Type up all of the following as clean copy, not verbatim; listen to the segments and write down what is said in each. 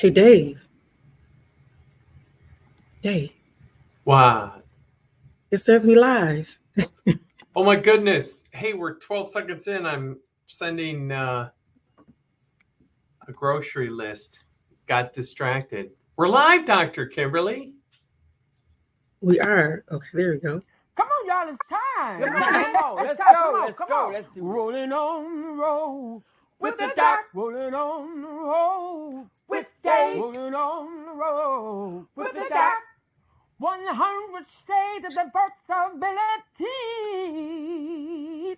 Hey, Dave. Dave. Wow. It says we live. Oh my goodness. Hey, we're 12 seconds in. I'm sending a grocery list. Got distracted. We're live, Dr. Kimberly. We are. Okay, there we go. Come on, y'all, it's time. Come on, come on, let's Come go, on, let's come go, on. let's do it. Rolling on the road With the doc, rolling on the road with Dave, rolling on the road with the doc. 100 shades of diversibility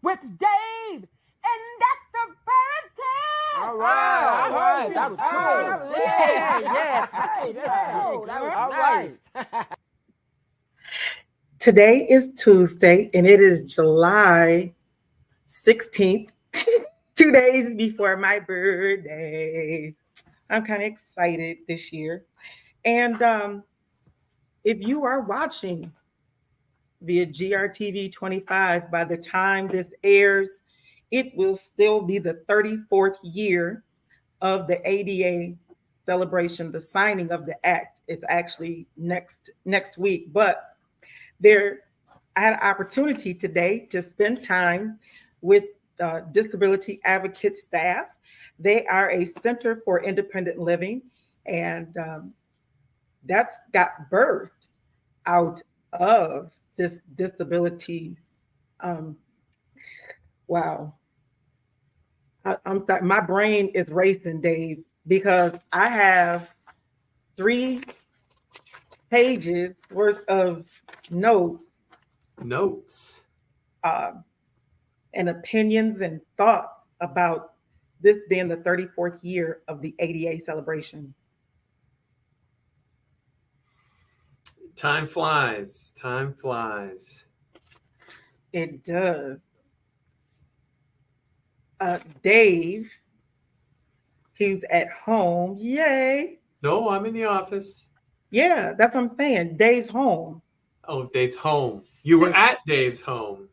with Dave and Dr. Burton. All right, that was cool. Yeah, yes, hey, let's go. That was all right. Today is Tuesday, and it is July 16th, 2 days before my birthday. I'm kind of excited this year. And if you are watching via GRTV 25, by the time this airs, it will still be the 34th year of the ADA celebration. The signing of the act is actually next week, but there I had an opportunity today to spend time with disability advocate staff. They are a center for independent living, and that's got birth out of this disability. Um, wow, I'm sorry, my brain is racing, Dave, because I have 3 pages worth of notes Notes. uh, and opinions and thoughts about this being the 34th year of the ADA celebration. Time flies. Time flies. It does. Dave, he's at home. Yay. No, I'm in the office. Yeah, that's what I'm saying. Dave's home. Oh, Dave's home. You were Dave's, at Dave's home. I'm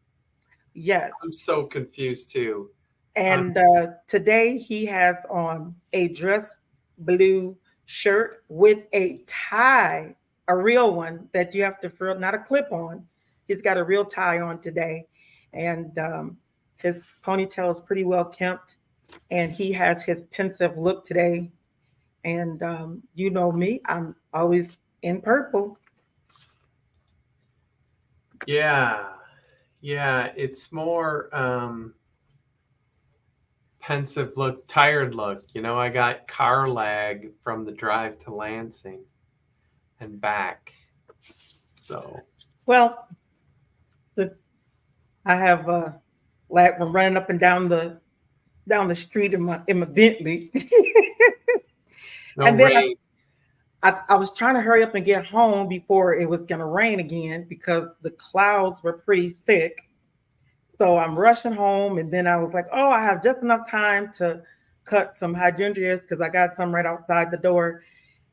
yes. so confused too. I'm And today he has on a dress blue shirt with a tie, a real one that you have to frill, not a clip on. He's got a real tie on today. And his ponytail is pretty well kempt. And he has his pensive look today. And you know me, I'm always in purple. yeah. Yeah, it's more pensive look, tired look. You know, I got car lag from the drive to Lansing and back. So, Well, it's, I have lad from running up and down the street in my Bentley. no And then rain. I was trying to hurry up and get home before it was going to rain again because the clouds were pretty thick. So I'm rushing home, and then I was like, "Oh, I have just enough time to cut some hydrangeas because I got some right outside the door."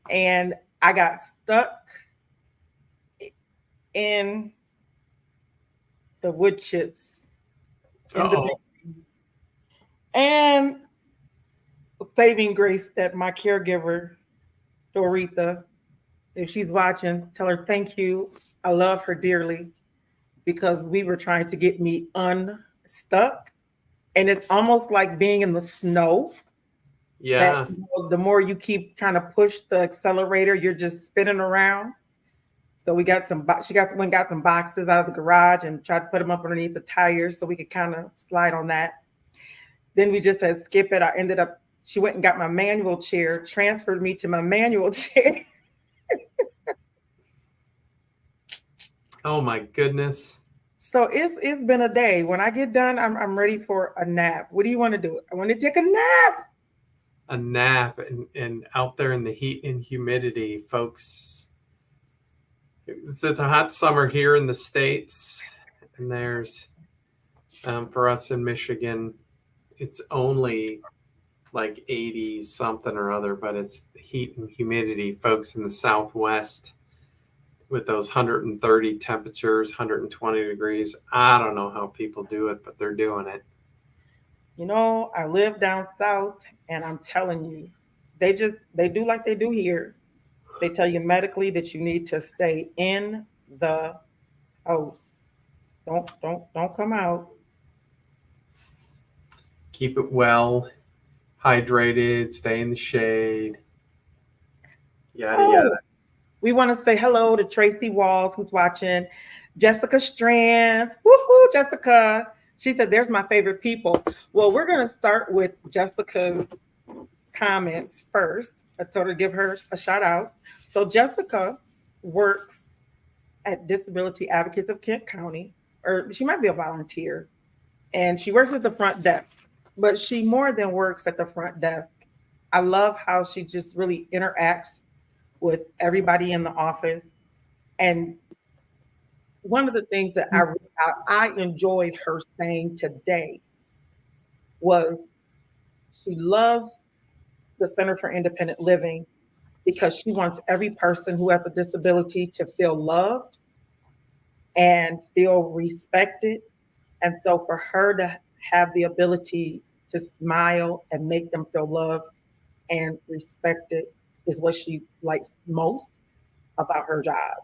And I got stuck in the wood chips in the Uh-oh. and saving grace that my caregiver Doretha, if she's watching, tell her thank you. I love her dearly because we were trying to get me unstuck. And it's almost like being in the snow that Yeah. the more you keep trying to push the accelerator, you're just spinning around. So we got she got some boxes out of the garage and tried to put them up underneath the tires so we could kind of slide on that. Then we just said skip it. I ended up, she went and got my manual chair, transferred me to my manual chair. Oh my goodness. So it's been a day. When I get done, I'm ready for a nap. What do you want to do? I want to take a nap. A nap and out there in the heat and humidity, folks. It's a hot summer here in the States, and there's for us in Michigan, it's only like 80 something or other, but it's heat and humidity. Folks in the Southwest with those 130 temperatures, 120 degrees. I don't know how people do it, but they're doing it. You know, I live down south, and I'm telling you, they do like they do here. They tell you medically that you need to stay in the house. Don't come out. Keep it well hydrated, stay in the shade, yada yada. Oh, we want to say hello to Tracy Walls, who's watching. Jessica Strands. Woohoo, Jessica. She said, there's my favorite people. Well, we're going to start with Jessica's comments first. I told her to give her a shout out. So, Jessica works at Disability Advocates of Kent County, or she might be a volunteer, and she works at the front desk, but she more than works at the front desk. I love how she just really interacts with everybody in the office. And one of the things that I enjoyed her saying today was she loves the Center for Independent Living because she wants every person who has a disability to feel loved and feel respected. And so for her to have the ability to smile and make them feel loved and respected is what she likes most about her job.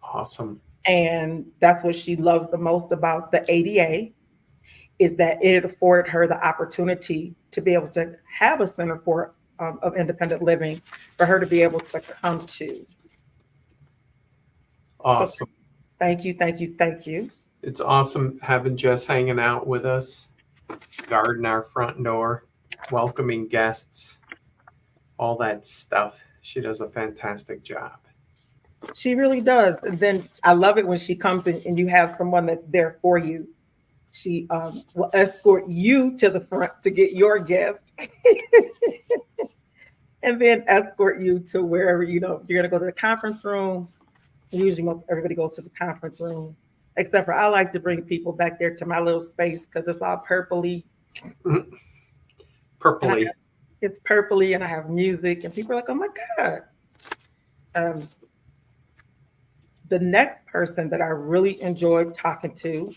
Awesome. And that's what she loves the most about the ADA is that it afforded her the opportunity to be able to have a center for of independent living for her to be able to come to. Awesome. So thank you, thank you, thank you. It's awesome having Jess hanging out with us, guarding our front door, welcoming guests, all that stuff. She does a fantastic job. She really does. And then I love it when she comes in and you have someone that's there for you. She will escort you to the front to get your guest and then escort you to wherever, you're going to go to the conference room. Usually most everybody goes to the conference room, except for I like to bring people back there to my little space because it's all purpley. Purpley. It's purpley and I have music and people are like, oh my God. The next person that I really enjoyed talking to,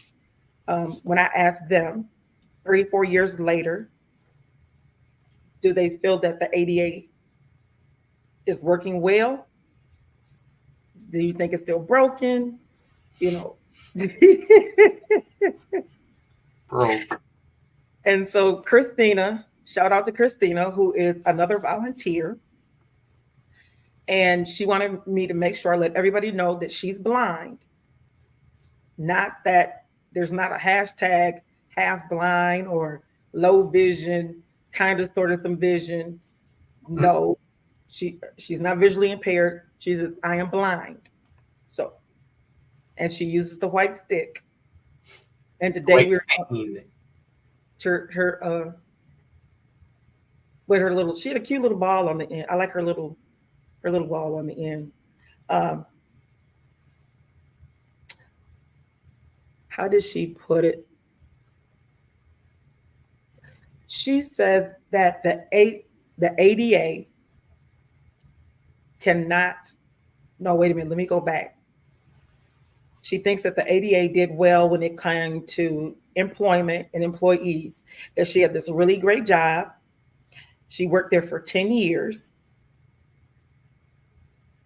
when I asked them 34 years later, do they feel that the ADA is working well? Do you think it's still broken? Broke. And so Christina, shout out to Christina, who is another volunteer. And she wanted me to make sure I let everybody know that she's blind. Not that there's not a hashtag half blind or low vision, kind of sort of some vision. No, she's not visually impaired. She says, I am blind. So, and she uses the white stick. And today we're her with her little, she had a cute little ball on the end. I like her little ball on the end. How did she put it? She says that the ADA cannot, no, wait a minute, let me go back. She thinks that the ADA did well when it came to employment and employees, that she had this really great job. She worked there for 10 years.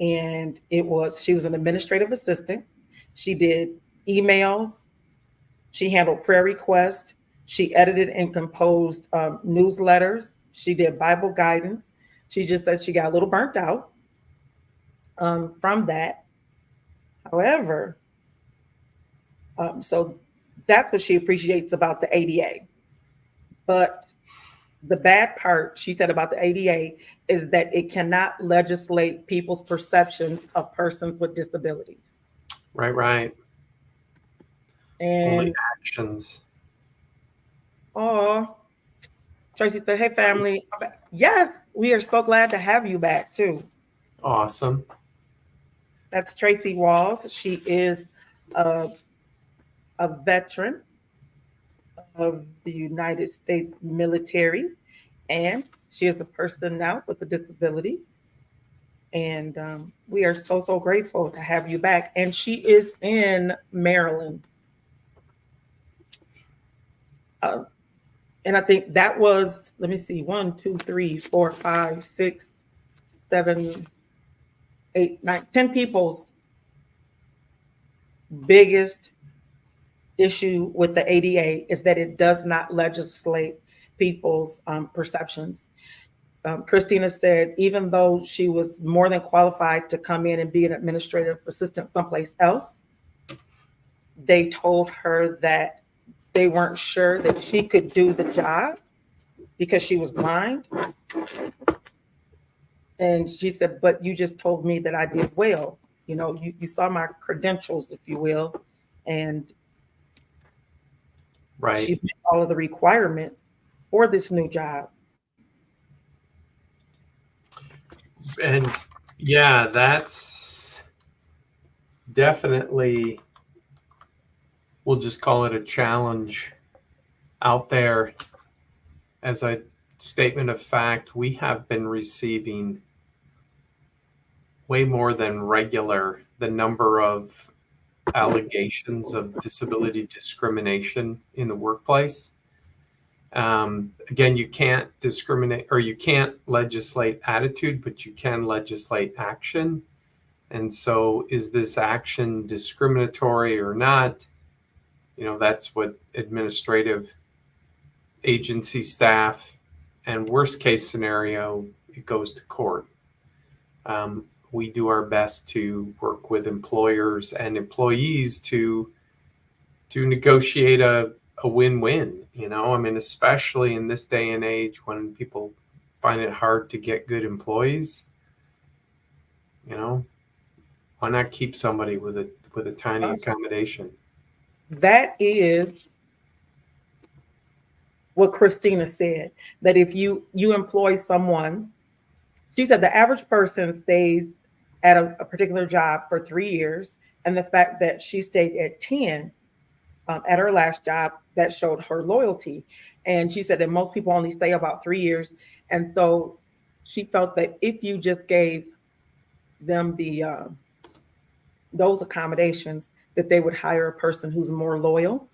And she was an administrative assistant. She did emails. She handled prayer requests. She edited and composed newsletters. She did Bible guidance. She just said she got a little burnt out from that. However, so that's what she appreciates about the ADA. But the bad part, she said about the ADA, is that it cannot legislate people's perceptions of persons with disabilities. Right. And only actions. Oh, Tracy said, hey, family. Yes, we are so glad to have you back, too. Awesome. That's Tracy Walls. She is a veteran of the United States military, and she is a person now with a disability. And we are so grateful to have you back. And she is in Maryland. And I think that was, let me see, 1, 2, 3, 4, 5, 6, 7, 8, 9, 10 people's biggest issue with the ADA is that it does not legislate people's perceptions. Christina said, even though she was more than qualified to come in and be an administrative assistant someplace else, they told her that they weren't sure that she could do the job because she was blind. And she said, but you just told me that I did well. You saw my credentials, if you will. And Right. she met all of the requirements for this new job. And yeah, that's definitely, we'll just call it a challenge out there. As a statement of fact, we have been receiving way more than regular the number of allegations of disability discrimination in the workplace. Again, you can't discriminate, or you can't legislate attitude, but you can legislate action. And so is this action discriminatory or not? That's what administrative agency staff, and worst case scenario, it goes to court. We do our best to work with employers and employees to negotiate a win-win, especially in this day and age when people find it hard to get good employees. Why not keep somebody with a tiny accommodation? That is what Christina said, that if you employ someone, she said the average person stays at a particular job for 3 years. And the fact that she stayed at 10 at her last job, that showed her loyalty. And she said that most people only stay about 3 years. And so she felt that if you just gave them those accommodations, that they would hire a person who's more loyal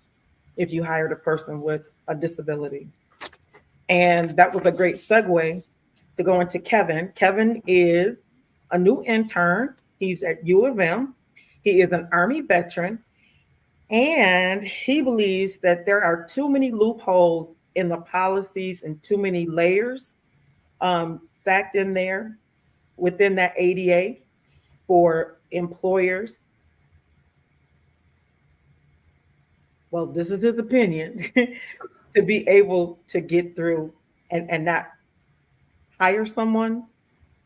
if you hired a person with a disability. And that was a great segue to go into Kevin. Kevin is a new intern. He's at U of M. He is an Army veteran. And he believes that there are too many loopholes in the policies and too many layers stacked in there within that ADA for employers. Well, this is his opinion, to be able to get through and not hire someone.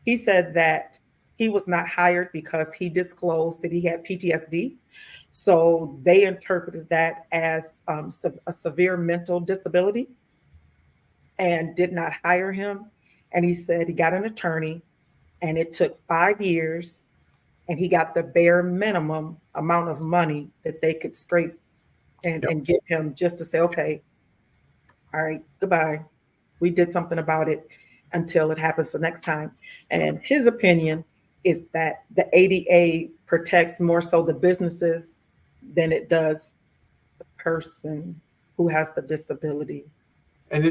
He said that he was not hired because he disclosed that he had PTSD. So they interpreted that as a severe mental disability and did not hire him. And he said he got an attorney and it took 5 years and he got the bare minimum amount of money that they could scrape and give him just to say, okay, all right, goodbye. We did something about it until it happens the next time. And his opinion is that the ADA protects more so the businesses than it does the person who has the disability. And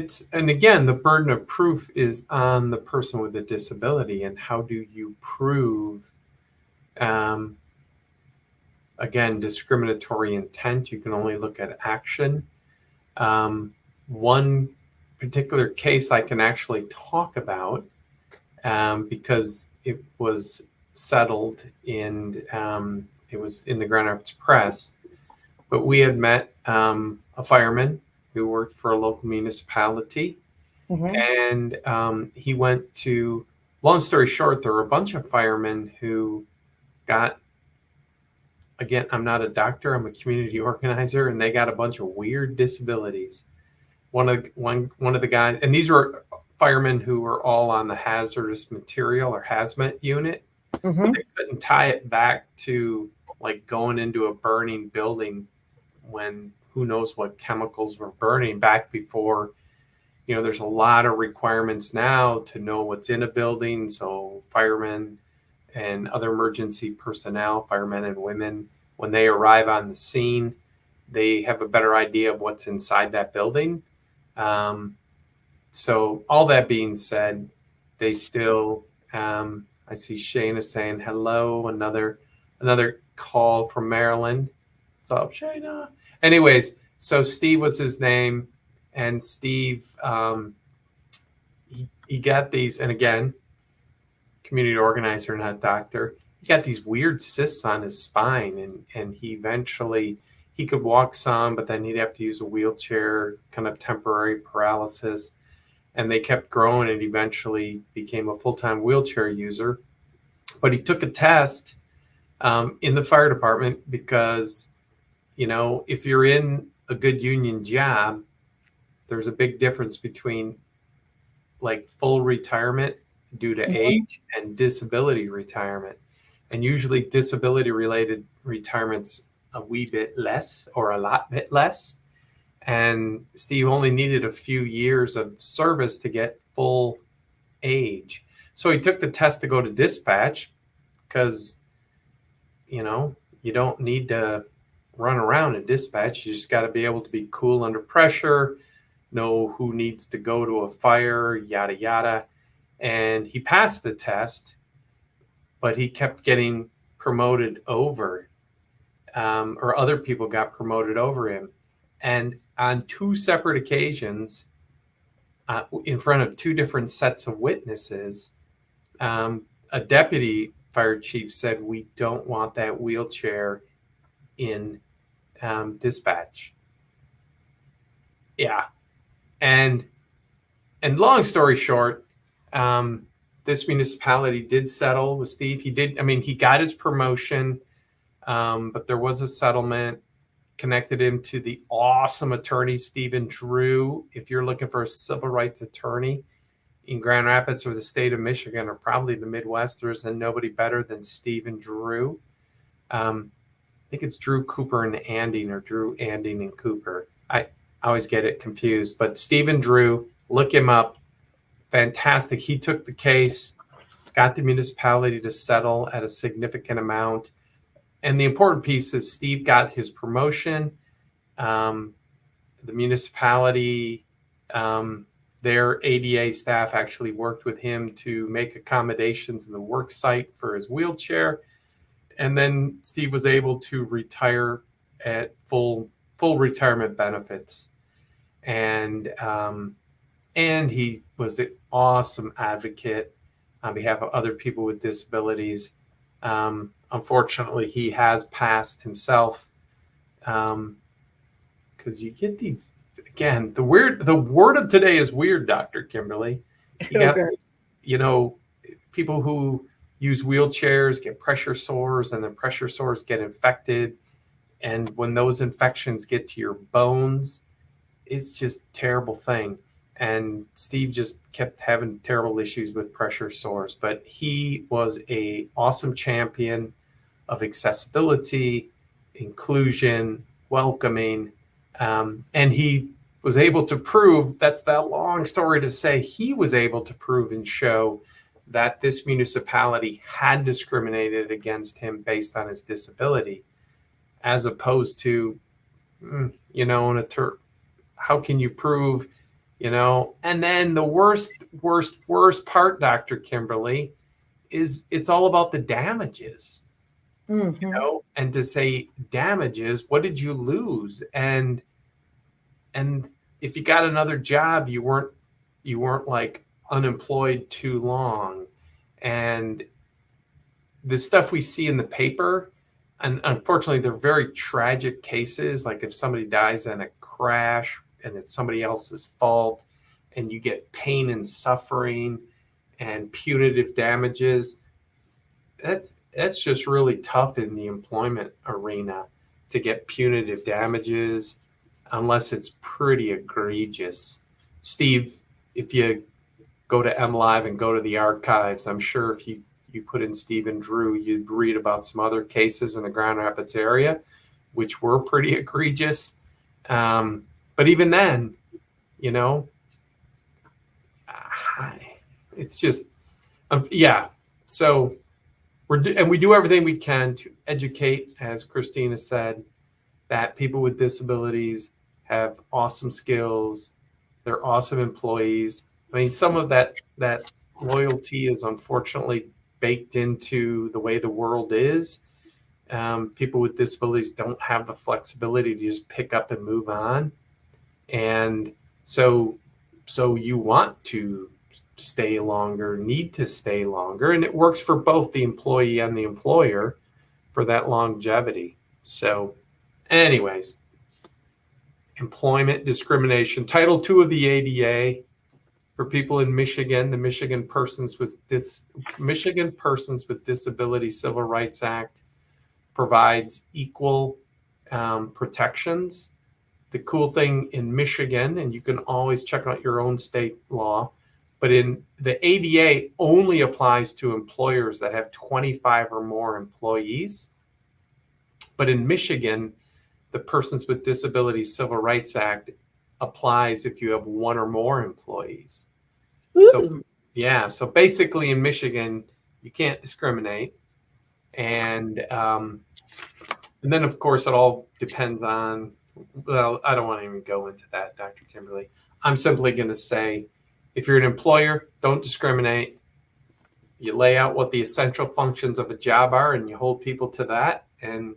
again, the burden of proof is on the person with the disability. And how do you prove, again, discriminatory intent? You can only look at action. One particular case I can actually talk about because it was settled in, it was in the Grand Rapids Press, but we had met a fireman who worked for a local municipality. Mm-hmm. And he went to, long story short, there were a bunch of firemen who got, again, I'm not a doctor, I'm a community organizer, and they got a bunch of weird disabilities. One of the guys, and these were firemen who were all on the hazardous material or hazmat unit. Mm-hmm. They couldn't tie it back to like going into a burning building when who knows what chemicals were burning back before. There's a lot of requirements now to know what's in a building. So firemen and other emergency personnel, firemen and women, when they arrive on the scene, they have a better idea of what's inside that building. So all that being said, they still, I see Shayna saying hello, another call from Maryland. What's up, Shayna? Anyways, so Steve was his name, and Steve, he got these, and again, community organizer, not doctor. He got these weird cysts on his spine, and he eventually, he could walk some, but then he'd have to use a wheelchair, kind of temporary paralysis. And they kept growing and eventually became a full-time wheelchair user. But he took a test in the fire department because, if you're in a good union job, there's a big difference between like full retirement due to age and disability retirement. And usually disability related retirement's a wee bit less or a lot bit less. And Steve only needed a few years of service to get full age. So he took the test to go to dispatch because, you don't need to run around in dispatch. You just got to be able to be cool under pressure, know who needs to go to a fire, yada, yada. And he passed the test, but he kept getting promoted over, or other people got promoted over him. And on 2 separate occasions, in front of 2 different sets of witnesses, a deputy fire chief said, "We don't want that wheelchair in dispatch." Yeah. And long story short, this municipality did settle with Steve. He got his promotion, but there was a settlement, connected him to the awesome attorney, Stephen Drew. If you're looking for a civil rights attorney in Grand Rapids or the state of Michigan or probably the Midwest, there's nobody better than Stephen Drew. I think it's Drew Cooper and Anding, or Drew Anding and Cooper. I always get it confused, but Stephen Drew, look him up. Fantastic. He took the case, got the municipality to settle at a significant amount. And the important piece is Steve got his promotion. The municipality, their ADA staff actually worked with him to make accommodations in the work site for his wheelchair. And then Steve was able to retire at full retirement benefits. And he was an awesome advocate on behalf of other people with disabilities. Unfortunately, he has passed himself, because you get these, again, the word of today is weird, Dr. Kimberly. You got, people who use wheelchairs get pressure sores, and the pressure sores get infected. And when those infections get to your bones, it's just a terrible thing. And Steve just kept having terrible issues with pressure sores, but he was an awesome champion of accessibility, inclusion, welcoming. And he was able to prove, that's that long story to say, he was able to prove and show that this municipality had discriminated against him based on his disability, as opposed to, how can you prove, and then the worst part, Dr. Kimberly, is it's all about the damages, and to say damages, what did you lose? And if you got another job, you weren't like unemployed too long. And the stuff we see in the paper, and unfortunately, they're very tragic cases. Like if somebody dies in a crash and it's somebody else's fault, and you get pain and suffering and punitive damages, that's just really tough in the employment arena to get punitive damages, unless it's pretty egregious. Steve, if you go to MLive and go to the archives, I'm sure if you put in Stephen Drew, you'd read about some other cases in the Grand Rapids area, which were pretty egregious. But even then, it's just, yeah. So we do everything we can to educate, as Christina said, that people with disabilities have awesome skills. They're awesome employees. I mean, some of that loyalty is unfortunately baked into the way the world is. People with disabilities don't have the flexibility to just pick up and move on, and so you want to stay longer, need to stay longer, and it works for both the employee and the employer for that longevity. So, anyways, employment discrimination, Title II of the ADA for people in Michigan, the Michigan Persons with Disability Civil Rights Act provides equal protections. The cool thing in Michigan, and you can always check out your own state law, but in the ADA only applies to employers that have 25 or more employees. But in Michigan, the Persons with Disabilities Civil Rights Act applies if you have one or more employees. So, yeah, so basically in Michigan, you can't discriminate. And then, of course, it all depends on, well, I don't want to even go into that, Dr. Kimberly. I'm simply going to say, if you're an employer, don't discriminate. You lay out what the essential functions of a job are, and you hold people to that, and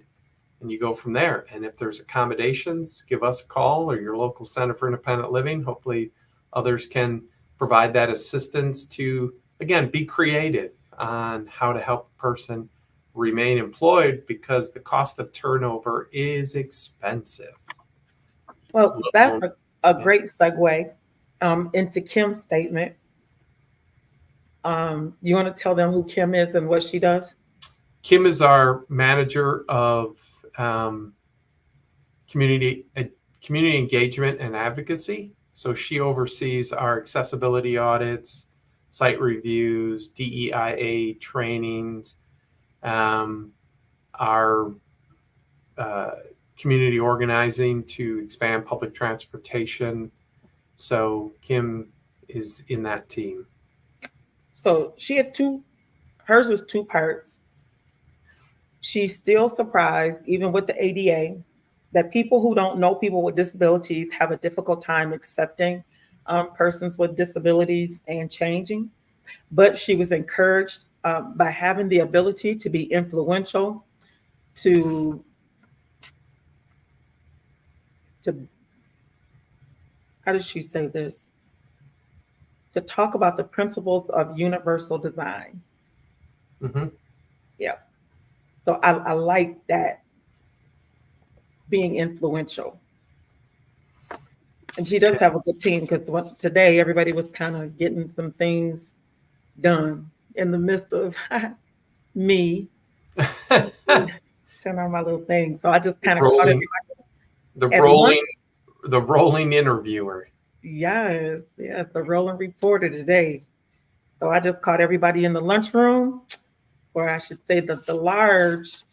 you go from there. And if there's accommodations, give us a call or your local Center for Independent Living. Hopefully others can provide that assistance to, again, be creative on how to help a person remain employed, because the cost of turnover is expensive. Well, that's a great segue into Kim's statement. You want to tell them who Kim is and what she does? Kim is our manager of community engagement and advocacy. So she oversees our accessibility audits, site reviews, DEIA trainings, our community organizing to expand public transportation. So Kim is in that team. So she had hers was two parts. She's still surprised, even with the ADA, that people who don't know people with disabilities have a difficult time accepting persons with disabilities and changing. But she was encouraged by having the ability to be influential, to how did she say this? To talk about the principles of universal design. Mm-hmm. Yeah. So I like that, being influential. And she does have a good team, because today everybody was kind of getting some things done in the midst of me turn on my little thing. So I just kind of caught it. The rolling interviewer. Yes, the rolling reporter today. So I just caught everybody in the lunchroom, or I should say the large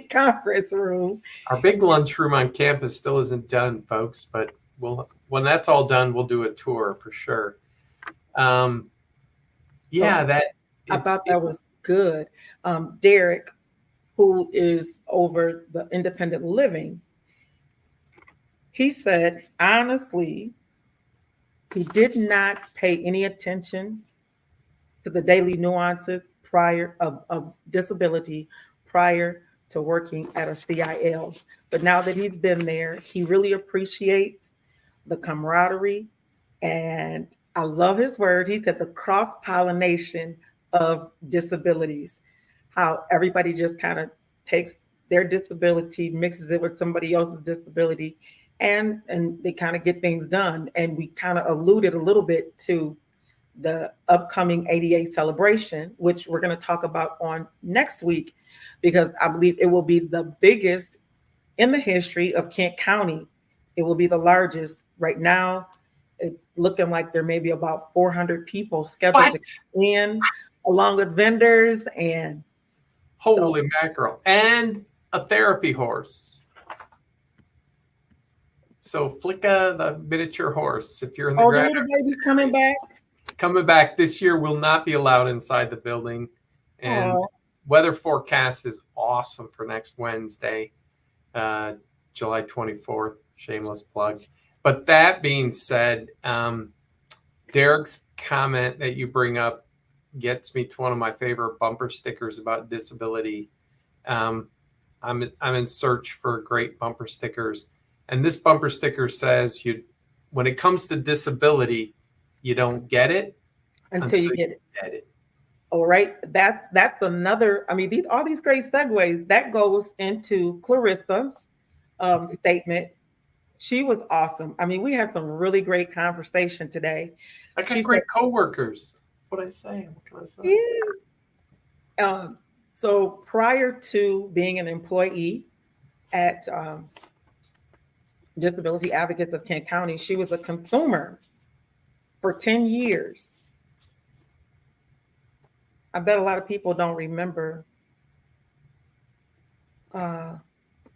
conference room. Our big lunchroom on campus still isn't done, folks, but when that's all done, we'll do a tour for sure. I thought that was good. Derek, who is over the independent living, he said, honestly, he did not pay any attention to the daily nuances of disability prior to working at a CIL. But now that he's been there, he really appreciates the camaraderie. And I love his word. He said the cross-pollination of disabilities, how everybody just kind of takes their disability, mixes it with somebody else's disability, and they kind of get things done. And we kind of alluded a little bit to the upcoming ADA celebration, which we're going to talk about on next week, because I believe it will be the biggest in the history of Kent County. It will be the largest. Right now, it's looking like there may be about 400 people scheduled to come in, along with vendors and holy mackerel, and a therapy horse. So Flicka, the miniature horse, if you're in the the little baby's coming back this year, will not be allowed inside the building. And weather forecast is awesome for next Wednesday, July 24th. Shameless plug. But that being said, Derek's comment that you bring up gets me to one of my favorite bumper stickers about disability. I'm in search for great bumper stickers, and this bumper sticker says, "You, when it comes to disability, you don't get it Until until you you get it. get it." All right. That's another. I mean, all these great segues that goes into Clarissa's statement. She was awesome. I mean, we had some really great conversation today. I got She said, great coworkers. What I say? What can I say? yeah. So prior to being an employee at Disability Advocates of Kent County, she was a consumer for 10 years. I bet a lot of people don't remember. Uh,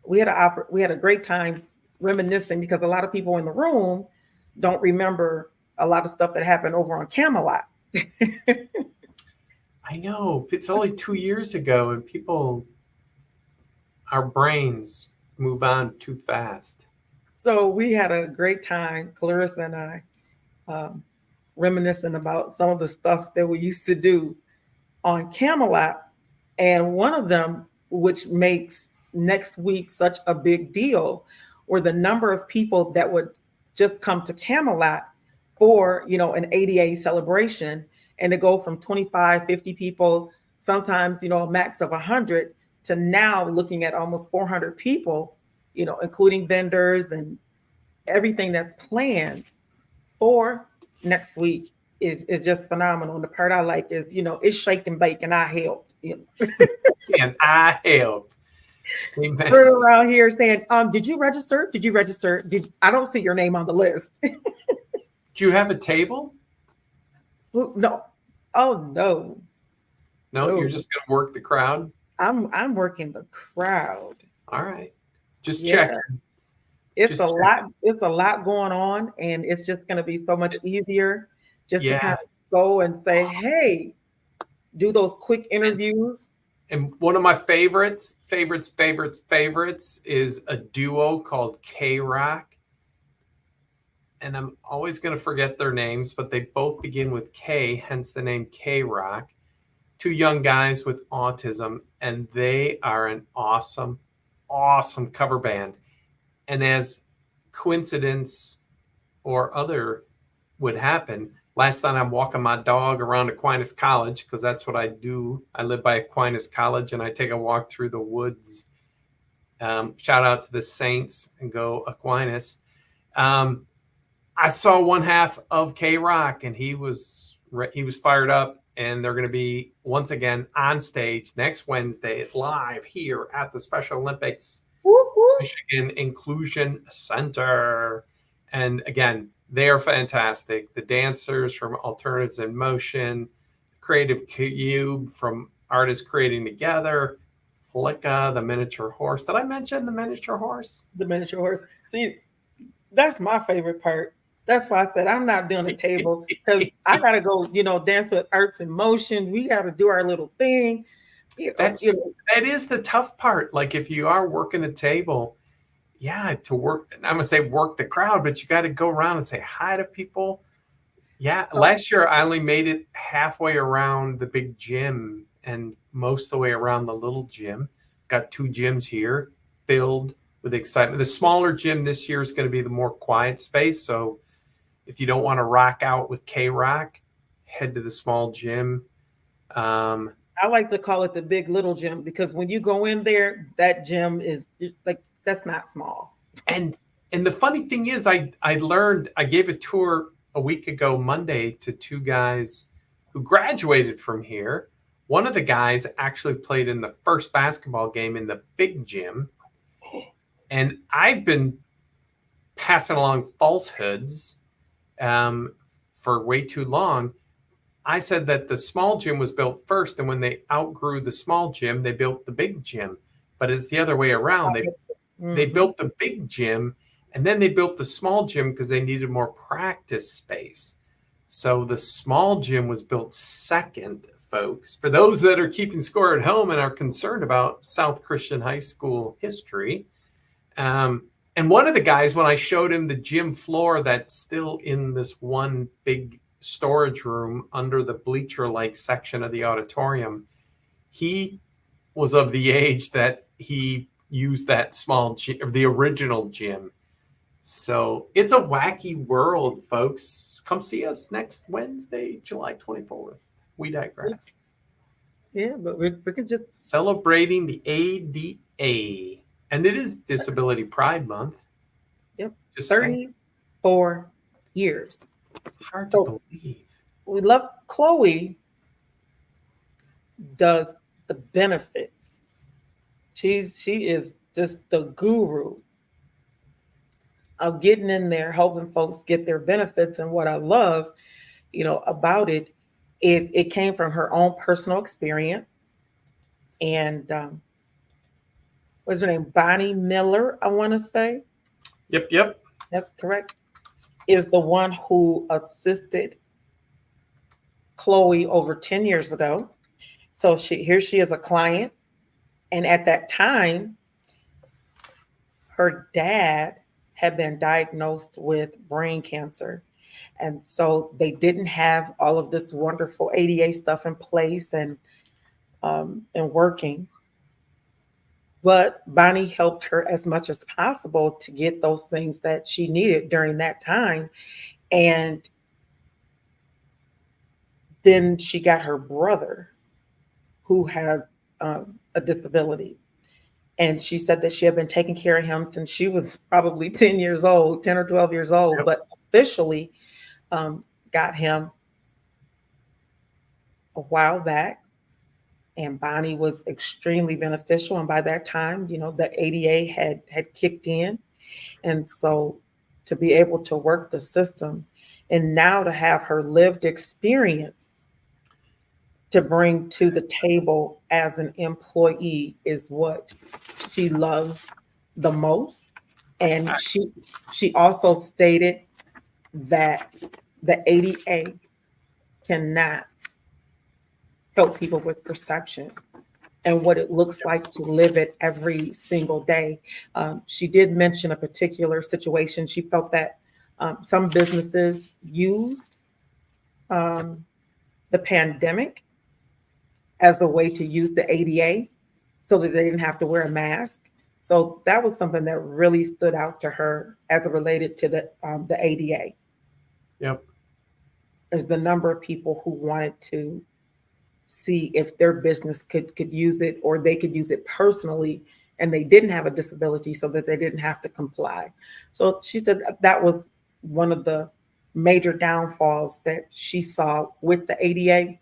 we had a great time reminiscing because a lot of people in the room don't remember a lot of stuff that happened over on Camelot. I know it's only 2 years ago, and people, our brains move on too fast. So we had a great time, Clarissa and I, um, reminiscing about some of the stuff that we used to do on Camelot. And one of them, which makes next week such a big deal, were the number of people that would just come to Camelot for, an ADA celebration, and to go from 25, 50 people, sometimes, a max of 100, to now looking at almost 400 people, including vendors and everything that's planned for next week is just phenomenal. And the part I like is, it's shake and bake, and I helped. And I helped. Amen. We're around here saying, did you register? Did you register? I don't see your name on the list. Do you have a table? No. Oh no. No, you're just gonna work the crowd. I'm working the crowd. All right. Just Yeah. check. It's a lot. It's a lot going on, and it's just going to be so much easier just to kind of go and say, "Hey, do those quick interviews." And one of my favorites is a duo called K-Rock. And I'm always going to forget their names, but they both begin with K, hence the name K-Rock. Two young guys with autism, and they are an awesome, awesome cover band. And as coincidence or other would happen, last night I'm walking my dog around Aquinas College, because that's what I do. I live by Aquinas College, and I take a walk through the woods. Shout out to the Saints and go Aquinas. I saw one half of K-Rock, and he was fired up, and they're going to be once again on stage next Wednesday live here at the Special Olympics Michigan Inclusion Center. And again, they are fantastic. The dancers from Alternatives in Motion, Creative Cube from Artists Creating Together, Flicka, the miniature horse. Did I mention the miniature horse? The miniature horse. See, that's my favorite part. That's why I said I'm not doing a table, because I gotta go, dance with Arts in Motion. We gotta do our little thing. That is the tough part. Like, if you are working a table, to work, I'm gonna say work the crowd, but you got to go around and say hi to people. So, last year I only made it halfway around the big gym and most of the way around the little gym. Got two gyms here filled with excitement. The smaller gym this year is going to be the more quiet space. So if you don't want to rock out with K-Rock, head to the small gym. I like to call it the big little gym, because when you go in there, that gym is like, that's not small. And the funny thing is, I learned, I gave a tour a week ago Monday to two guys who graduated from here. One of the guys actually played in the first basketball game in the big gym. And I've been passing along falsehoods for way too long. I said that the small gym was built first, and when they outgrew the small gym, they built the big gym. But it's the other way around. They built the big gym, and then they built the small gym because they needed more practice space. So the small gym was built second, folks. For those that are keeping score at home and are concerned about South Christian High School history, And one of the guys, when I showed him the gym floor that's still in this one big storage room under the bleacher-like section of the auditorium, he was of the age that he used that small gym, the original gym. So it's a wacky world, folks. Come see us next Wednesday, July 24th. We digress. Yeah, but we can just Celebrating the ADA. And it is Disability Pride Month. Yep. Just saying. 34 years. Hard to believe. We love Chloe does the benefits. She is just the guru of getting in there, helping folks get their benefits. And what I love, about it is it came from her own personal experience. And what's her name? Bonnie Miller, I want to say. Yep. That's correct. Is the one who assisted Chloe over 10 years ago. So here she is a client. And at that time, her dad had been diagnosed with brain cancer. And so they didn't have all of this wonderful ADA stuff in place and working. But Bonnie helped her as much as possible to get those things that she needed during that time. And then she got her brother who has a disability. And she said that she had been taking care of him since she was probably 10 years old, 10 or 12 years old, Yep. but officially got him a while back. And Bonnie was extremely beneficial. And by that time, the ADA had kicked in. And so to be able to work the system and now to have her lived experience to bring to the table as an employee is what she loves the most. And she also stated that the ADA cannot help people with perception and what it looks like to live it every single day. She did mention a particular situation. She felt that some businesses used the pandemic as a way to use the ADA so that they didn't have to wear a mask. So that was something that really stood out to her as it related to the ADA. Yep. There's the number of people who wanted to see if their business could use it or they could use it personally and they didn't have a disability so that they didn't have to comply. So she said that was one of the major downfalls that she saw with the ADA.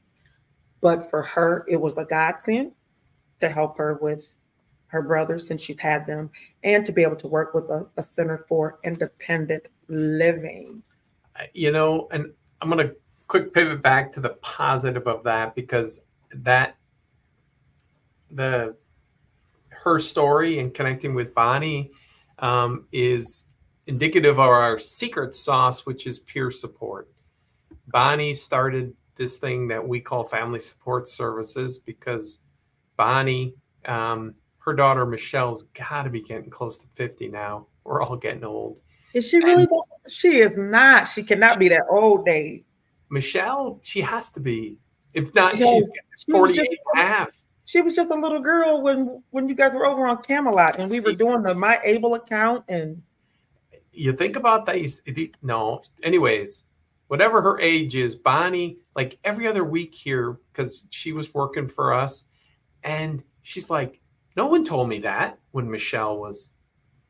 But for her, it was a godsend to help her with her brothers since she's had them and to be able to work with a Center for Independent Living. And I'm going to quick pivot back to the positive of that because her story and connecting with Bonnie is indicative of our secret sauce, which is peer support. Bonnie started this thing that we call family support services because Bonnie, her daughter Michelle's got to be getting close to 50 now. We're all getting old. Is she really? She is not. She cannot be that old, Dave. Michelle, she has to be. If not, she's 48 and a half. She was just a little girl when you guys were over on Camelot and we were doing the My Able account. And you think about that. No. Anyways, whatever her age is, Bonnie, like every other week here, because she was working for us, and she's like, no one told me that when Michelle was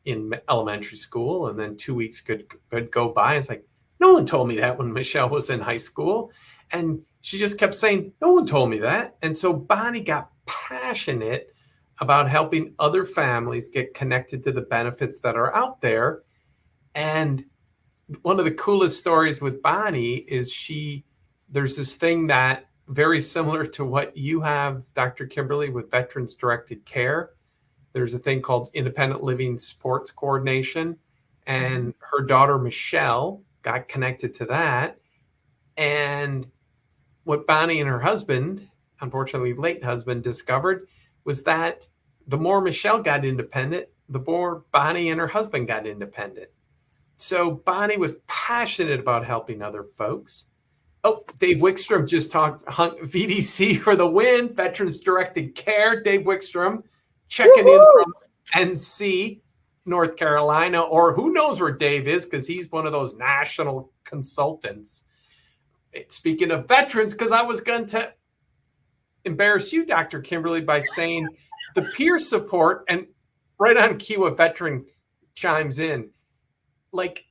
in elementary school, and then 2 weeks could go by. It's like, no one told me that when Michelle was in high school. And she just kept saying, no one told me that. And so Bonnie got passionate about helping other families get connected to the benefits that are out there. And one of the coolest stories with Bonnie is there's this thing that very similar to what you have, Dr. Kimberly, with Veterans Directed Care. There's a thing called Independent Living Supports Coordination. And her daughter, Michelle, got connected to that. And what Bonnie and her husband, unfortunately late husband, discovered was that the more Michelle got independent, the more Bonnie and her husband got independent. So Bonnie was passionate about helping other folks. Oh, Dave Wickstrom just talked VDC for the win, Veterans Directed Care. Dave Wickstrom checking in from NC, North Carolina, or who knows where Dave is because he's one of those national consultants. Speaking of veterans, because I was going to embarrass you, Dr. Kimberly, by saying the peer support, and right on cue, a veteran chimes in, like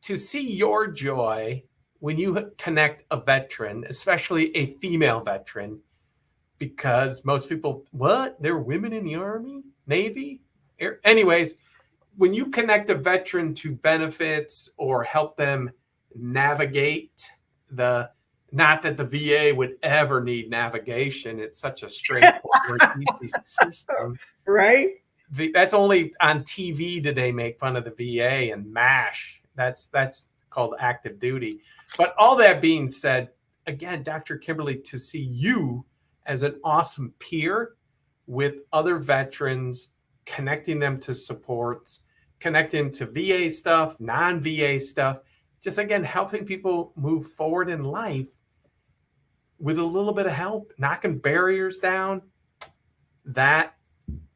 to see your joy when you connect a veteran, especially a female veteran, because most people, what? There are women in the Army, Navy? Anyways, when you connect a veteran to benefits or help them navigate the, not that the VA would ever need navigation. It's such a straightforward, easy system. Right? That's only on TV do they make fun of the VA and MASH. That's called active duty. But all that being said, again, Dr. Kimberly, to see you as an awesome peer with other veterans, connecting them to supports, connecting them to VA stuff, non-VA stuff, just again, helping people move forward in life with a little bit of help, knocking barriers down. That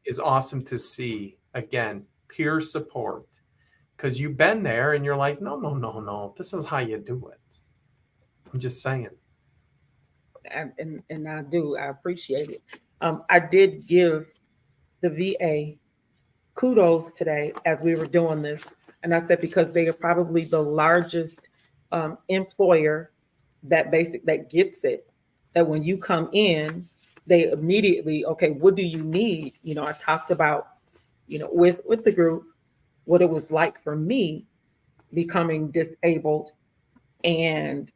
is awesome to see. Again, peer support. Because you've been there and you're like, no, this is how you do it. I'm just saying. And I do. I appreciate it. I did give the VA kudos today as we were doing this. And I said, because they are probably the largest employer that gets it, that when you come in, they immediately, okay, what do you need? I talked about, with the group, what it was like for me becoming disabled and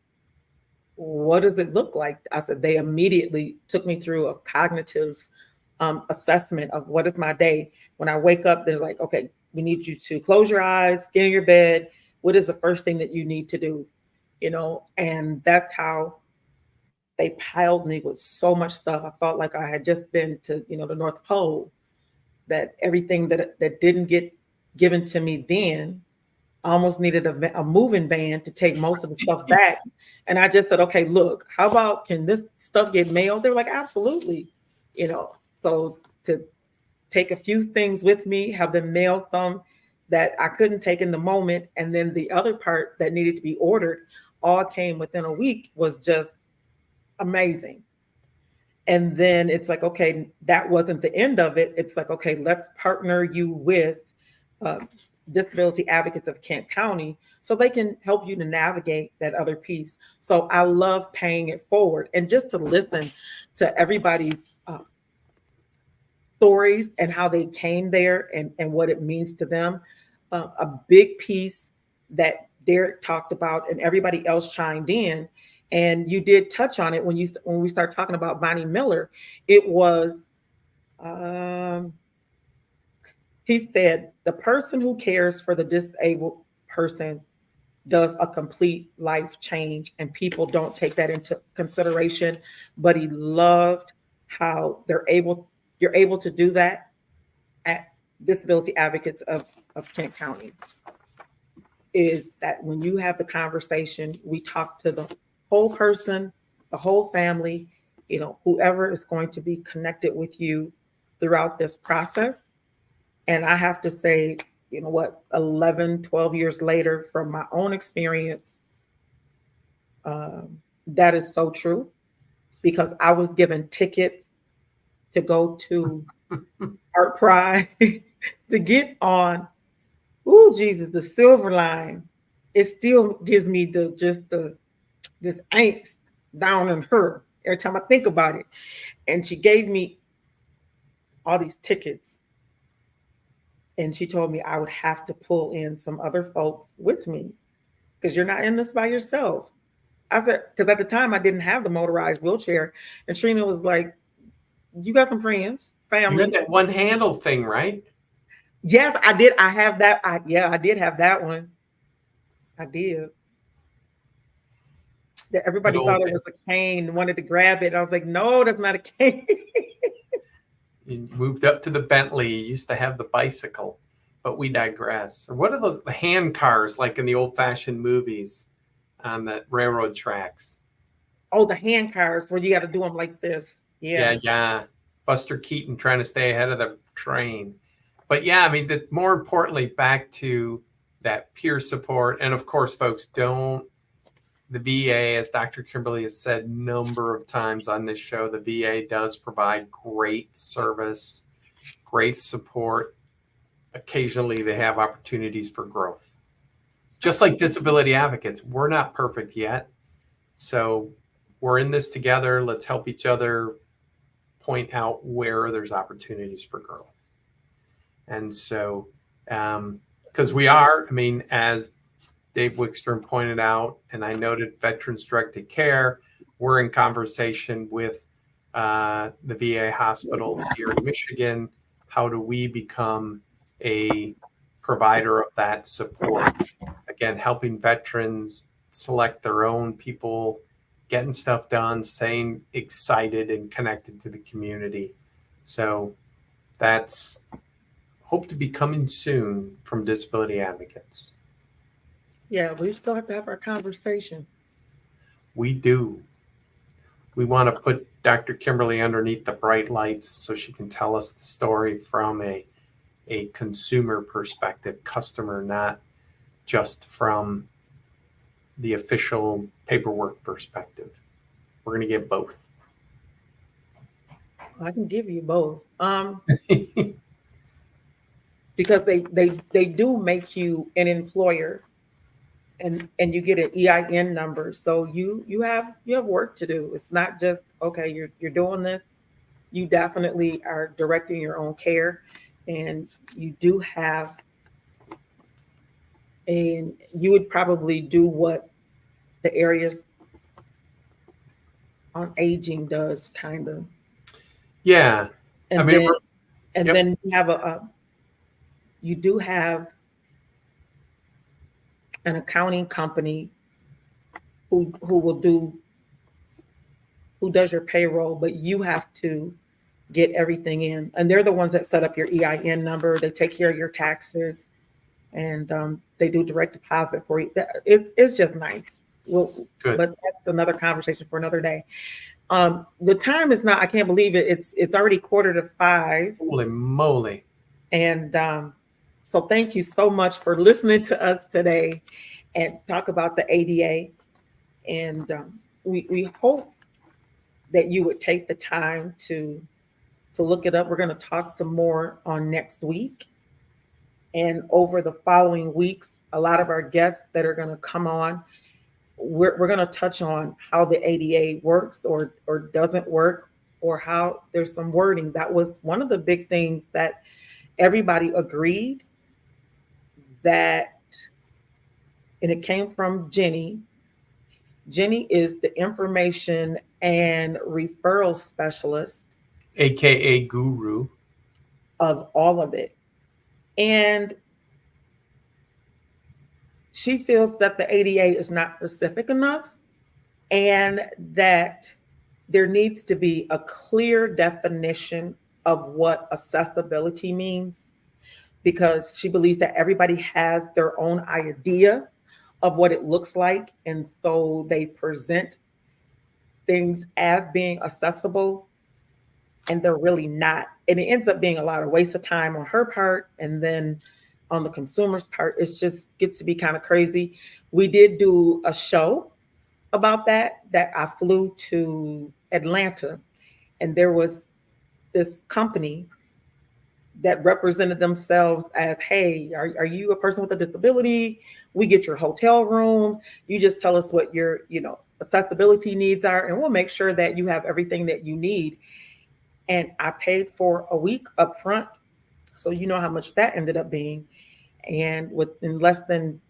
what does it look like? I said, they immediately took me through a cognitive assessment of what is my day. When I wake up, they're like, okay, we need you to close your eyes, get in your bed. What is the first thing that you need to do? And that's how they piled me with so much stuff. I felt like I had just been to, the North Pole, that everything that didn't get given to me then, I almost needed a moving van to take most of the stuff back. And I just said, okay, look, how about, can this stuff get mailed? They were like, absolutely. So to take a few things with me, have them mail some that I couldn't take in the moment. And then the other part that needed to be ordered all came within a week was just amazing. And then it's like, okay, that wasn't the end of it. It's like, okay, let's partner you with Disability Advocates of Kent County so they can help you to navigate that other piece. So I love paying it forward and just to listen to everybody's stories and how they came there and what it means to them. A big piece that Derek talked about and everybody else chimed in, and you did touch on it when we start talking about Bonnie Miller. It was he said the person who cares for the disabled person does a complete life change, and people don't take that into consideration. But he loved how you're able to do that at Disability Advocates of Kent County. Is that when you have the conversation, we talk to the whole person, the whole family, whoever is going to be connected with you throughout this process. And I have to say, 11, 12 years later, from my own experience, that is so true, because I was given tickets to go to Art Pride to get on, Jesus, the Silver Line. It still gives me this angst down in her every time I think about it. And she gave me all these tickets. And she told me I would have to pull in some other folks with me because you're not in this by yourself. I said, because at the time I didn't have the motorized wheelchair. And Trina was like, you got some friends, family. You had that one handle thing, right? Yes, I did. I have that. I did have that one. I did. That everybody thought it was a cane, wanted to grab it. I was like, no, that's not a cane. You moved up to the Bentley. You used to have the bicycle, but we digress. Or what are those, the hand cars like in the old-fashioned movies on the railroad tracks? Oh, the hand cars where you got to do them like this. Yeah. Yeah. Buster Keaton trying to stay ahead of the train. But yeah, I mean, more importantly, back to that peer support. And of course, folks, the VA, as Dr. Kimberly has said a number of times on this show, the VA does provide great service, great support. Occasionally, they have opportunities for growth. Just like disability advocates, we're not perfect yet. So we're in this together. Let's help each other point out where there's opportunities for growth. And so, because we are, I mean, as Dave Wickstrom pointed out, and I noted Veterans Directed Care, we're in conversation with the VA hospitals here in Michigan. How do we become a provider of that support? Again, helping veterans select their own people, getting stuff done, staying excited and connected to the community. So that's hope to be coming soon from Disability Advocates. Yeah, we still have to have our conversation. We do. We want to put Dr. Kimberly underneath the bright lights so she can tell us the story from a consumer perspective, customer, not just from the official paperwork perspective. We're going to get both. I can give you both. Because they do make you an employer, and you get an EIN number. So you have work to do. It's not just okay, you're doing this. You definitely are directing your own care, and you do have, and you would probably do what the areas on aging does, kind of. Yeah. And I mean, then you have you do have an accounting company who does your payroll, but you have to get everything in, and they're the ones that set up your EIN number. They take care of your taxes, and they do direct deposit for you. It's just nice. Well, good. But that's another conversation for another day. The time is not. I can't believe it. It's already 4:45. Holy moly! And so thank you so much for listening to us today and talk about the ADA. And we hope that you would take the time to look it up. We're going to talk some more on next week. And over the following weeks, a lot of our guests that are going to come on, we're going to touch on how the ADA works or doesn't work, or how there's some wording. That was one of the big things that everybody agreed that, and it came from Jenny. Jenny is the information and referral specialist, AKA guru, of all of it. And she feels that the ADA is not specific enough, and that there needs to be a clear definition of what accessibility means, because she believes that everybody has their own idea of what it looks like. And so they present things as being accessible, and they're really not. And it ends up being a lot of waste of time on her part. And then on the consumer's part, it just gets to be kind of crazy. We did do a show about that I flew to Atlanta, and there was this company that represented themselves as, hey, are you a person with a disability? We get your hotel room. You just tell us what your, accessibility needs are, and we'll make sure that you have everything that you need. And I paid for a week up front. So you know how much that ended up being. And within less than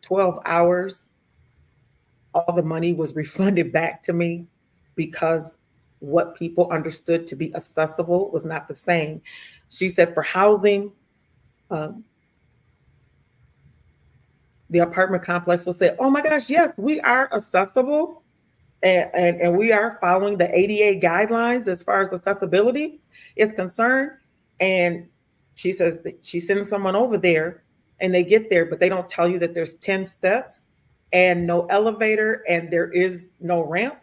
12 hours, all the money was refunded back to me, because what people understood to be accessible was not the same. She said for housing, the apartment complex will say, oh my gosh, yes, we are accessible. and we are following the ADA guidelines as far as accessibility is concerned. And she says that she sends someone over there and they get there, but they don't tell you that there's 10 steps and no elevator and there is no ramp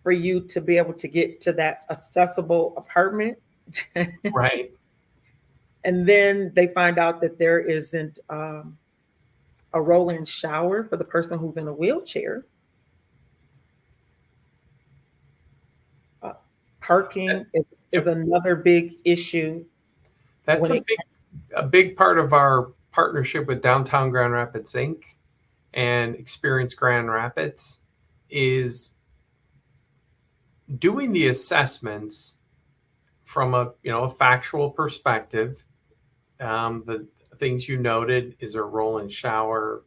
for you to be able to get to that accessible apartment. Right. And then they find out that there isn't a roll-in shower for the person who's in a wheelchair. Parking is another big issue. That's a big part of our partnership with Downtown Grand Rapids Inc. and Experience Grand Rapids is doing the assessments from a factual perspective. The things you noted, is there a roll-in shower?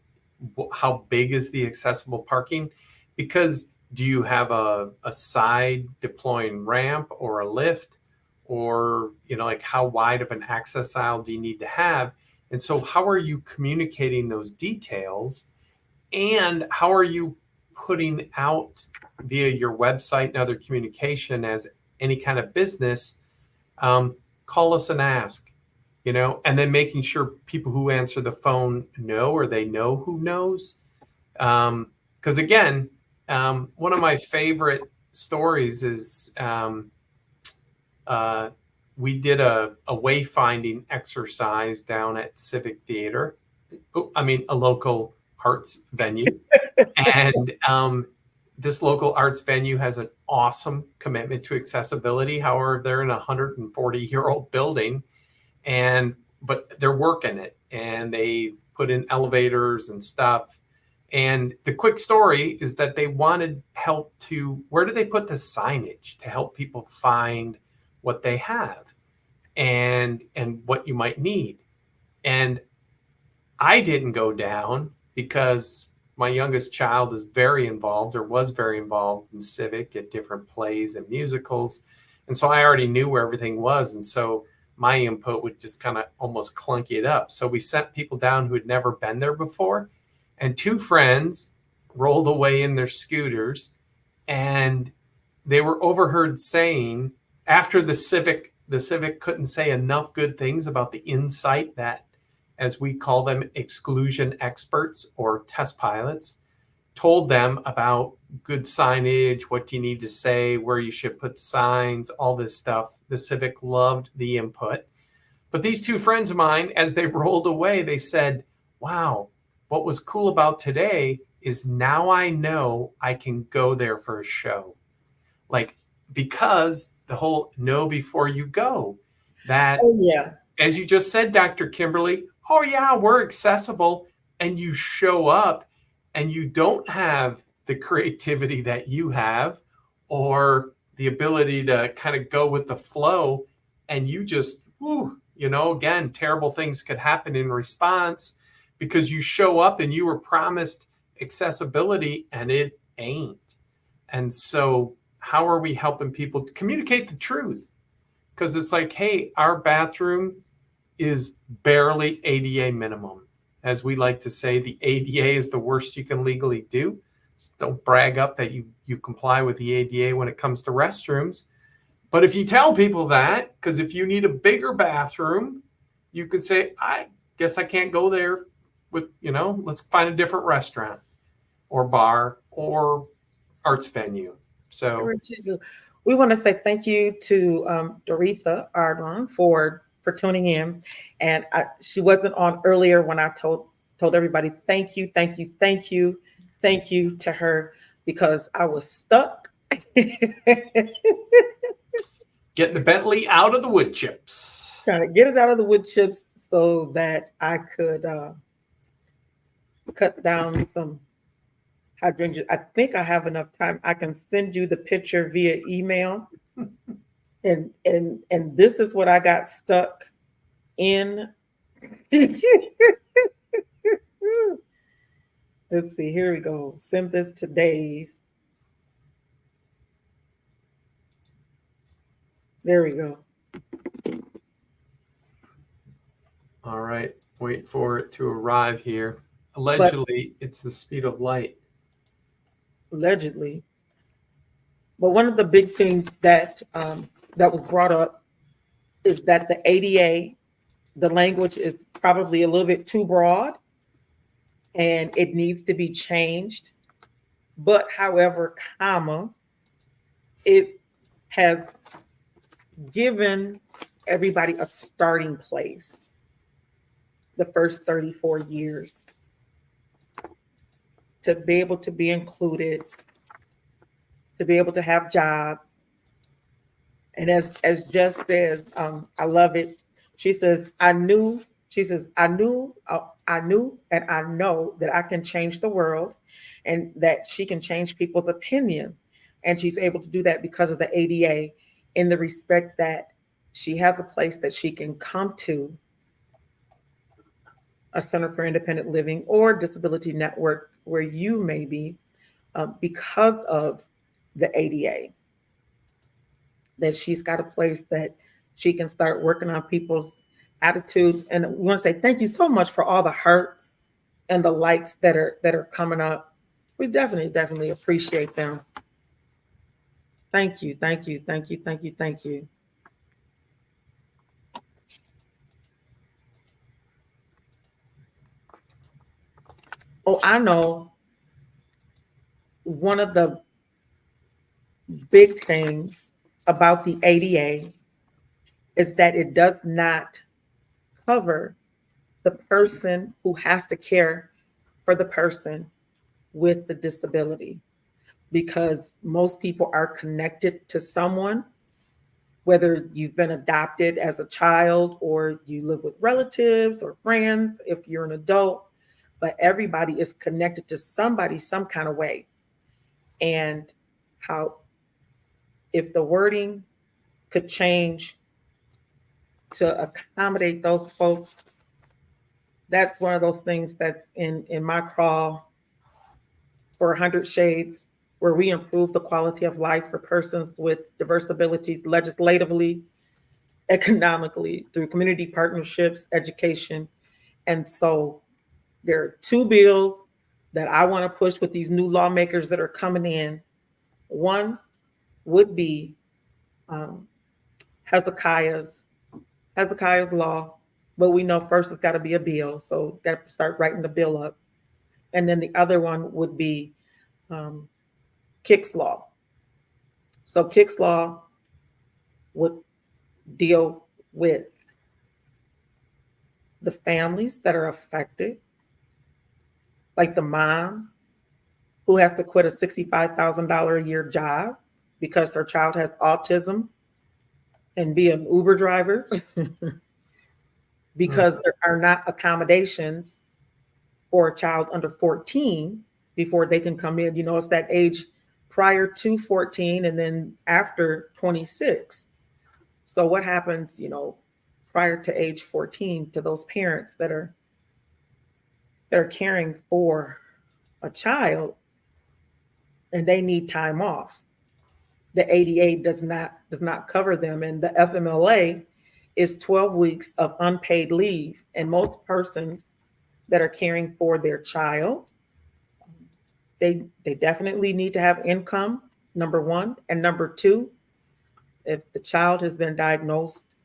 How big is the accessible parking? Because do you have a side deploying ramp or a lift? Or, like how wide of an access aisle do you need to have? And so how are you communicating those details? And how are you putting out via your website and other communication as any kind of business, call us and ask, and then making sure people who answer the phone know, or they know who knows. Because again, one of my favorite stories is we did a wayfinding exercise down at Civic Theater. A local arts venue. And this local arts venue has an awesome commitment to accessibility. However, they're in a 140-year-old building, but they're working it, and they've put in elevators and stuff. And the quick story is that they wanted help where do they put the signage to help people find what they have and what you might need. And I didn't go down because my youngest child is very involved, or was very involved in Civic at different plays and musicals. And so I already knew where everything was. And so my input would just kind of almost clunky it up. So we sent people down who had never been there before. And two friends rolled away in their scooters, and they were overheard saying, after the Civic couldn't say enough good things about the insight that, as we call them, exclusion experts or test pilots, told them about good signage, what do you need to say, where you should put signs, all this stuff. The Civic loved the input. But these two friends of mine, as they rolled away, they said, wow, what was cool about today is now I know I can go there for a show. Because the whole know before you go, that, as you just said, Dr. Kimberly, oh yeah, we're accessible, and you show up and you don't have the creativity that you have, or the ability to kind of go with the flow, and you just, again, terrible things could happen in response because you show up and you were promised accessibility and it ain't. And so how are we helping people to communicate the truth? Because it's like, hey, our bathroom is barely ADA minimum. As we like to say, the ADA is the worst you can legally do. So don't brag up that you comply with the ADA when it comes to restrooms. But if you tell people that, because if you need a bigger bathroom, you could say, I guess I can't go there let's find a different restaurant or bar or arts venue. So we want to say thank you to Doretha Ardon for tuning in. And she wasn't on earlier when I told everybody thank you to her, because I was stuck. Getting the Bentley out of the wood chips. Trying to get it out of the wood chips so that I could cut down some hydrangeas. I think I have enough time. I can send you the picture via email. And this is what I got stuck in. Let's see, here we go. Send this to Dave. There we go. All right, wait for it to arrive here. Allegedly, it's the speed of light. Allegedly. But one of the big things that that was brought up is that the ADA, the language is probably a little bit too broad and it needs to be changed. But however, comma, it has given everybody a starting place the first 34 years to be able to be included, to be able to have jobs. And as Jess says, I love it. She says, I knew, and I know that I can change the world and that she can change people's opinion. And she's able to do that because of the ADA in the respect that she has a place that she can come to, a Center for Independent Living or Disability Network, where you may be, because of the ADA, that she's got a place that she can start working on people's attitude. And we want to say thank you so much for all the hearts and the likes that are coming up. We definitely appreciate them. Thank you, thank you, thank you, thank you, thank you. Oh, I know one of the big things about the ADA is that it does not cover the person who has to care for the person with the disability, because most people are connected to someone, whether you've been adopted as a child or you live with relatives or friends if you're an adult, but everybody is connected to somebody some kind of way. And how, if the wording could change to accommodate those folks, that's one of those things that's in my crawl for 100 Shades, where we improve the quality of life for persons with diverse abilities legislatively, economically, through community partnerships, education. And so there are two bills that I want to push with these new lawmakers that are coming in. One would be um, Hezekiah's Hezekiah's law, but we know first it's got to be a bill, so got to start writing the bill up. And then the other one would be um, Kick's law. So Kick's law would deal with the families that are affected, like the mom who has to quit a $65,000 a year job because her child has autism and be an Uber driver because there are not accommodations for a child under 14 before they can come in. You know, it's that age prior to 14 and then after 26. So what happens, you know, prior to age 14 to those parents that are caring for a child and they need time off? The ADA does not cover them, and the FMLA is 12 weeks of unpaid leave. And most persons that are caring for their child, they definitely need to have income, number one, and number two, if the child has been diagnosed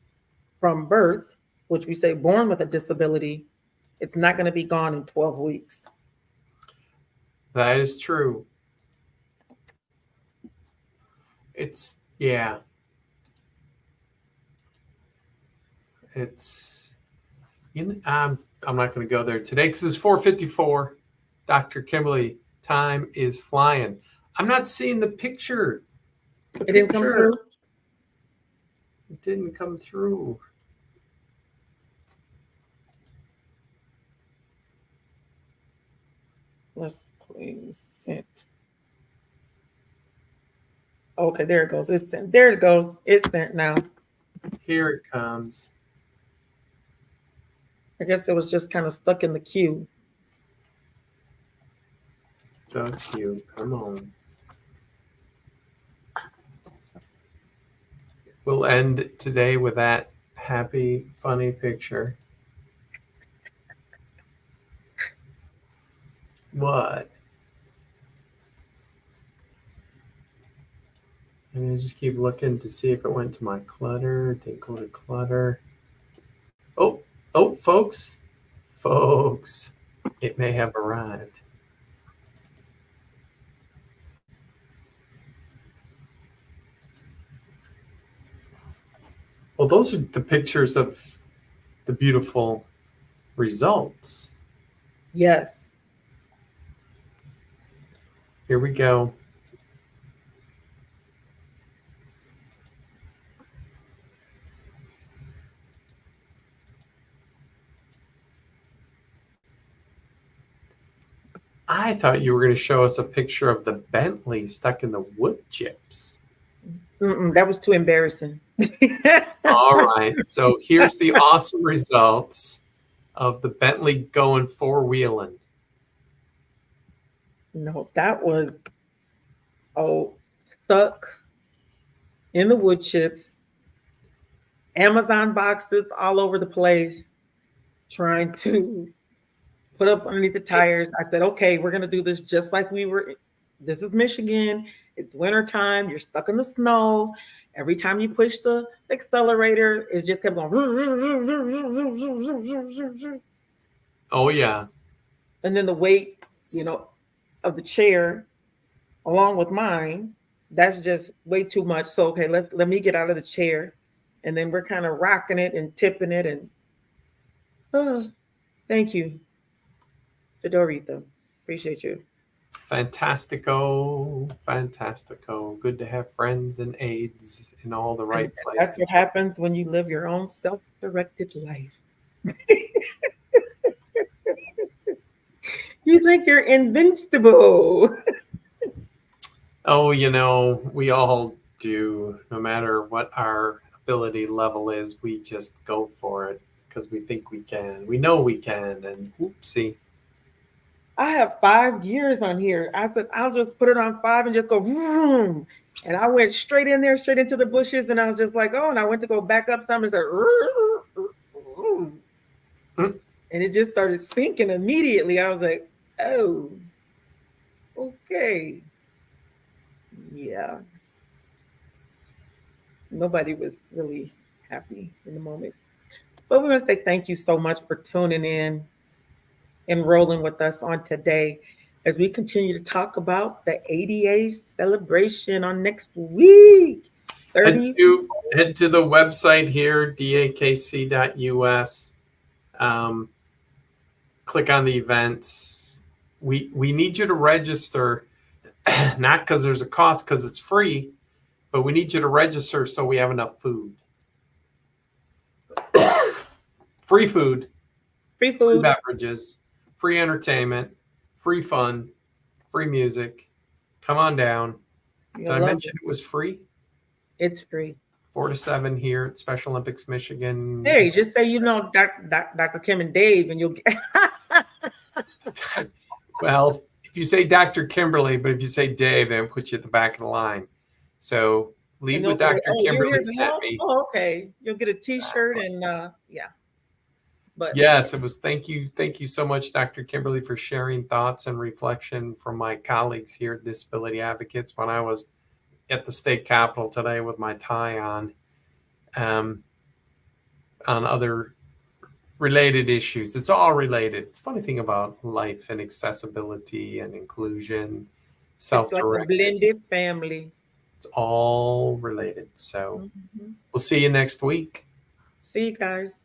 from birth, which we say born with a disability, it's not going to be gone in 12 weeks. That is true. It's, yeah. It's, I'm not going to go there today because it's 4:54. Dr. Kimberly, time is flying. I'm not seeing the picture. It didn't come through. It didn't come through. Let's please send. Okay, there it goes. It's sent. There it goes. It's sent now. Here it comes. I guess it was just kind of stuck in the queue. Thank you. Come on. We'll end today with that happy, funny picture. What? And I just keep looking to see if it went to my clutter. Didn't go to clutter. Oh, folks, it may have arrived. Well, those are the pictures of the beautiful results. Yes. Here we go. I thought you were going to show us a picture of the Bentley stuck in the wood chips. That was too embarrassing. All right. So here's the awesome results of the Bentley going four-wheeling. No, that was stuck in the wood chips, Amazon boxes all over the place, trying to put up underneath the tires. I said, okay, we're gonna do this just like we were. This is Michigan. It's winter time. You're stuck in the snow. Every time you push the accelerator, it just kept going. Oh yeah. And then the weight, of the chair, along with mine, that's just way too much. So okay, let me get out of the chair, and then we're kind of rocking it and tipping it, and thank you to Dorita. Appreciate you. Fantastico. Good to have friends and aides in all the right places. That's what happens when you live your own self-directed life. You think you're invincible. Oh, we all do. No matter what our ability level is, we just go for it because we think we can. We know we can, and whoopsie. I have 5 years on here. I said, I'll just put it on 5 and just go, vroom. And I went straight in there, straight into the bushes. And I was just like, oh, and I went to go back up some and said, and it just started sinking immediately. I was like, oh, okay. Yeah. Nobody was really happy in the moment. But we're going to say thank you so much for tuning in and rolling with us on today as we continue to talk about the ADA celebration on next week. Head to the website here, dakc.us. Click on the events. We need you to register, not because there's a cost, because it's free, but we need you to register so we have enough food. Free food, free beverages, free entertainment, free fun, free music. Come on down. Did I mention it was free? It's free. 4 to 7 here at Special Olympics Michigan. Hey, just say Dr. Kim and Dave, and you'll get. Well, if you say Dr. Kimberly, but if you say Dave, then put you at the back of the line. So leave with Dr. Kimberly sent me. Oh, okay. You'll get a T-shirt and yeah. But yes, it was. Thank you so much, Dr. Kimberly, for sharing thoughts and reflection from my colleagues here at Disability Advocates when I was at the state capitol today with my tie on other related issues. It's all related. It's a funny thing about life and accessibility and inclusion, self-directed. It's like a blended family. It's all related. So we'll see you next week. See you guys.